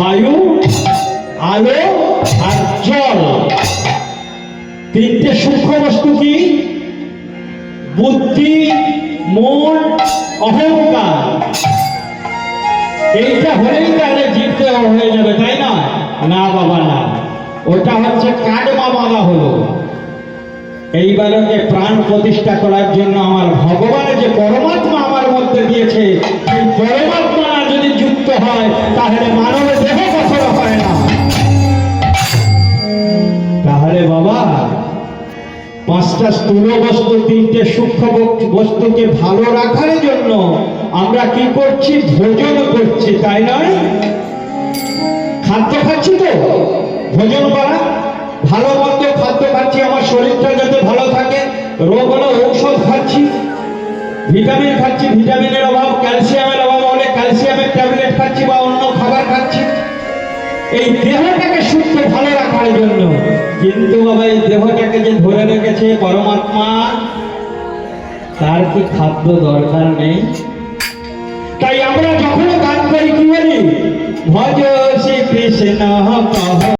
বায়ু, আলো আর জল। তিনটে সূক্ষ্ম বস্তু কি? বুদ্ধি, মন, অহংকার। এইটা হলেই তাহলে জিততে হয়ে যাবে, তাই না? না বাবা না, ওটা হচ্ছে কাটমা বাঁধা হলো। এইবারকে প্রাণ প্রতিষ্ঠা করার জন্য আমার ভগবানের যে পরমাত্মা আমার মধ্যে দিয়েছে, সেই পরমাত্মা যদি যুক্ত হয় তাহলে মানবের দেহ কখনো হয় না। তাহলে বাবা পাঁচটা স্থূল বস্তু, তিনটে সূক্ষ্ম বস্তুকে ভালো রাখার জন্য আমরা কি করছি? ভোজন করছি, তাই নয়? খাদ্য খাচ্ছি তো, ভোজন করা, ভালো মন্দ খাদ্য খাচ্ছি, আমার শরীরটা যাতে ভালো থাকে। রোগ হলে ঔষধ খাচ্ছি, ভিটামিন খাচ্ছি, ভিটামিনের অভাব, ক্যালসিয়ামের অভাব হলে ক্যালসিয়ামের ট্যাবলেট খাচ্ছি বা অন্য খাবার খাচ্ছি, এই দেহটাকে সুস্থ ভালো রাখার জন্য। কিন্তু বাবা এই দেহটাকে যে ধরে রেখেছে পরমাত্মা, তার কি খাদ্য দরকার নেই? তাই আমরা যখন গান করি কি বলি? ভজ শ্রী কৃষ্ণ।